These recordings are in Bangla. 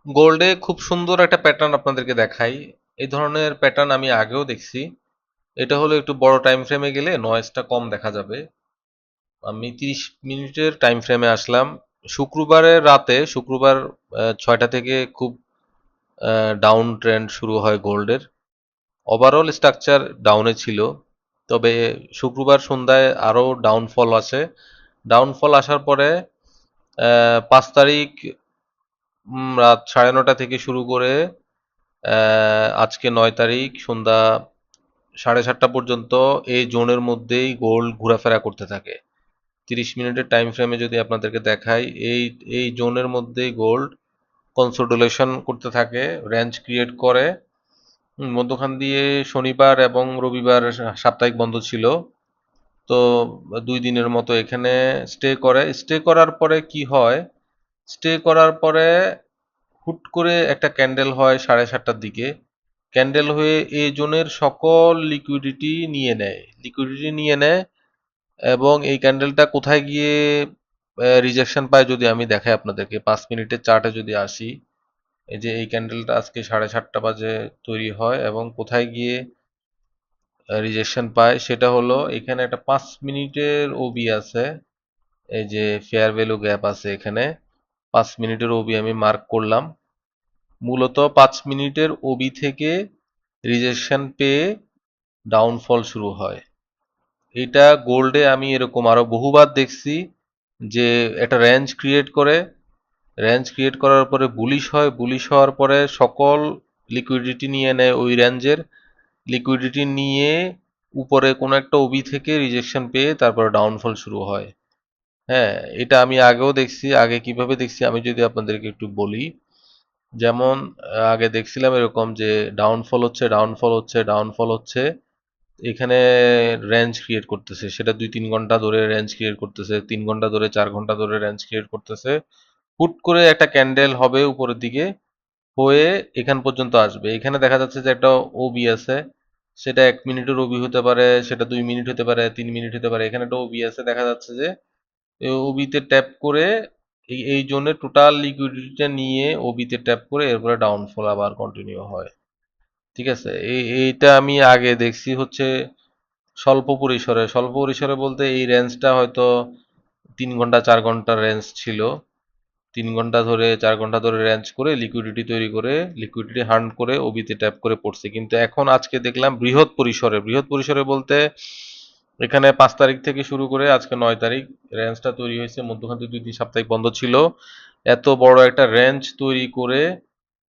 গোল্ডে খুব সুন্দর একটা প্যাটার্ন আপনাদেরকে দেখাই। এই ধরনের প্যাটার্ন আমি আগেও দেখছি। এটা হলো একটু বড় টাইম ফ্রেমে গেলে নয়েজটা কম দেখা যাবে। আমি 30 মিনিটের টাইম ফ্রেমে আসলাম। শুক্রবারের রাতে, শুক্রবার 6টা থেকে খুব ডাউন ট্রেন্ড শুরু হয় গোল্ডের। ওভারঅল স্ট্রাকচার ডাউনে ছিল, তবে শুক্রবার সন্ধ্যায় আরও ডাউনফল আসে। ডাউনফল আসার পরে 5 তারিখ রাত 9:30 থেকে শুরু করে আজকে 9 তারিখ সন্ধ্যা 7:30 পর্যন্ত এই জোনের মধ্যেই গোল্ড ঘোরাফেরা করতে থাকে। 30 মিনিটের টাইম ফ্রেমে যদি আপনাদেরকে দেখাই, এই এই জোনের মধ্যেই গোল্ড কনসোলিডেশন করতে থাকে, রেঞ্জ ক্রিয়েট করে। মধ্যখান দিয়ে শনিবার এবং রবিবার সাপ্তাহিক বন্ধ ছিল, তো 2 দিনের মতো এখানে স্টে করে। স্টে করার পরে কি হয়, স্টে করার পরে হুট করে একটা ক্যান্ডেল হয় 7:30টার দিকে। ক্যান্ডেল হয়ে এই জোনের সকল লিকুইডিটি নিয়ে নেয়। এবং এই ক্যান্ডেলটা কোথায় গিয়ে রিজেকশন পায় যদি আমি দেখাই আপনাদেরকে, 5 মিনিটের চার্টে যদি আসি, এই যে এই ক্যান্ডেলটা আজকে 7:30 বাজে তৈরি হয় এবং কোথায় গিয়ে রিজেকশন পায় সেটা হলো এখানে একটা 5 মিনিটের ওবি আছে। এই যে ফেয়ার ভ্যালু গ্যাপ আছে এখানে, 5 মিনিটের ওবি আমি মার্ক করলাম। মূলত 5 মিনিটের ওবি থেকে রিজেকশন পেয়ে ডাউনফল শুরু হয়। এটা গোল্ডে আমি এরকম আরো বহুবার দেখছি যে একটা রেঞ্জ ক্রিয়েট করে, রেঞ্জ ক্রিয়েট করার পরে বুলিশ হয়, বুলিশ হওয়ার পরে সকল লিকুইডিটি নিয়ে নেয় ওই রেঞ্জের। লিকুইডিটি নিয়ে উপরে কোনো একটা ওবি থেকে রিজেকশন পেয়ে তারপরে ডাউনফল শুরু হয়। হ্যাঁ, এটা আমি আগেও দেখছি। আগে কিভাবে দেখছি আমি যদি আপনাদেরকে একটু বলি। যেমন আগে দেখছিলাম এরকম যে ডাউনফল হচ্ছে, ডাউনফল হচ্ছে, ডাউনফল হচ্ছে, এখানে রেঞ্জ ক্রিয়েট করতেছে, সেটা 2-3 ঘন্টা ধরে রেঞ্জ ক্রিয়েট করতেছে, 3 ঘন্টা ধরে, 4 ঘন্টা ধরে রেঞ্জ ক্রিয়েট করতেছে। হুট করে একটা ক্যান্ডেল হবে উপরের দিকে, হয়ে এখান পর্যন্ত আসবে। এখানে দেখা যাচ্ছে যে একটা ওবি আছে, সেটা 1 মিনিটের ওবি হতে পারে, সেটা 2 মিনিট হতে পারে, 3 মিনিট হতে পারে। এখানে একটা ওবি আছে, দেখা যাচ্ছে যে এই ওবিতে ট্যাপ করে এই জন্য টোটাল লিকুইডিটিটা নিয়ে ওবিতে ট্যাপ করে এরপরে ডাউনফল আবার কন্টিনিউ হয়। ঠিক আছে, এইটা আমি আগে দেখছি হচ্ছে স্বল্প পরিসরে। স্বল্প পরিসরে বলতে এই রেঞ্জটা হয়তো 3 ঘন্টা 4 ঘন্টার রেঞ্জ ছিল। 3 ঘন্টা ধরে 4 ঘন্টা ধরে রেঞ্জ করে লিকুইডিটি তৈরি করে, লিকুইডিটি হান্ট করে ওবিতে ট্যাপ করে পড়ছে। কিন্তু এখন আজকে দেখলাম বৃহৎ পরিসরে, বৃহৎ পরিসরে বলতে এখানে 5 তারিখ থেকে শুরু করে আজকে 9 তারিখ রেঞ্জটা তৈরি হয়েছে। মধ্যখান থেকে 2 দিন সাপ্তাহিক বন্ধ ছিল। এত বড় একটা রেঞ্জ তৈরি করে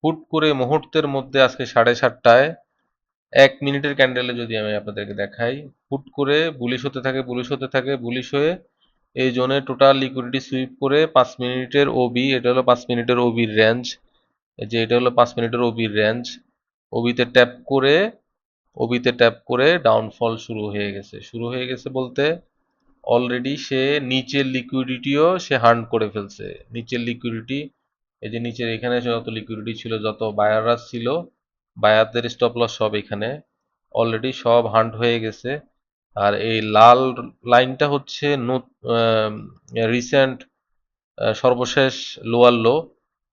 হুট করে মুহূর্তের মধ্যে আজকে 7:30টায় 1 মিনিটের ক্যান্ডেলে যদি আমি আপনাদেরকে দেখাই, হুট করে বুলিশ হতে থাকে, বুলিশ হতে থাকে, বুলিশ হয়ে এই জোনে টোটাল লিকুইডিটি সুইপ করে 5 মিনিটের ওবি, এটা হলো 5 মিনিটের ওবির রেঞ্জ, যে এটা হলো 5 মিনিটের ওবির রেঞ্জ, ওবিতে ট্যাপ করে, ওবিতে ট্যাপ করে ডাউনফল শুরু হয়ে গেছে। শুরু হয়ে গেছে বলতে অলরেডি সে নিচের লিকুইডিটিও সে হান্ট করে ফেলছে। নিচের লিকুইডিটি, এই যে নিচের এখানে যত লিকুইডিটি ছিল, যত বায়াররা ছিল, বায়ারদের স্টপ লস সব এখানে অলরেডি সব হান্ট হয়ে গেছে। আর এই লাল লাইনটা হচ্ছে রিসেন্ট সর্বশেষ লোয়ার লো।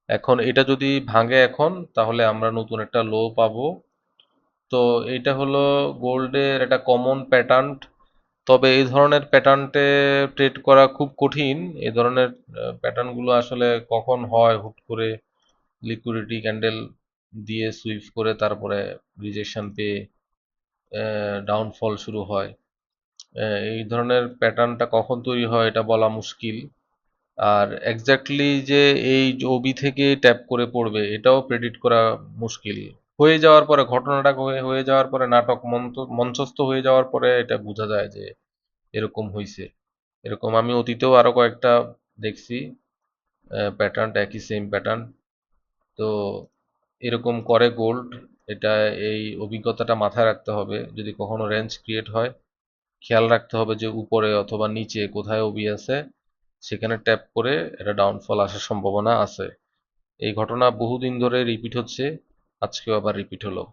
এখন এটা যদি ভাঙে এখন, তাহলে আমরা নতুন একটা লো পাবো। তো এটা হলো গোল্ডের একটা কমন প্যাটার্ন। তবে এই ধরনের প্যাটার্নটে ট্রেড করা খুব কঠিন। এই ধরনের প্যাটার্নগুলো আসলে কখন হয়, হুট করে লিকুইডিটি ক্যান্ডেল দিয়ে সুইপ করে তারপরে রিজেকশন পেয়ে ডাউনফল শুরু হয়। এই ধরনের প্যাটার্নটা কখন তৈরি হয় এটা বলা মুশকিল। আর এক্স্যাক্টলি যে এই ওবি থেকে ট্যাপ করে পড়বে এটাও প্রেডিক্ট করা মুশকিল। হয়ে যাওয়ার পরে, ঘটনাটা হয়ে যাওয়ার পরে, নাটক মঞ্চস্থ হয়ে যাওয়ার পরে এটা বোঝা যায় যে এরকম হইছে। এরকম আমি অতীতেও আরো কয়েকটা দেখছি প্যাটার্ন, একই সেম প্যাটার্ন। তো এরকম করে গোল্ড। এটা, এই অভিজ্ঞতাটা মাথায় রাখতে হবে যদি কখনো রেঞ্জ ক্রিয়েট হয়। খেয়াল রাখতে হবে যে উপরে অথবা নিচে কোথায় ওবি আছে, সেখানে ট্যাপ করে এটা ডাউনফল আসার সম্ভাবনা আছে। এই ঘটনা বহুদিন ধরে রিপিট হচ্ছে, আজকেও আবার রিপিট হলো।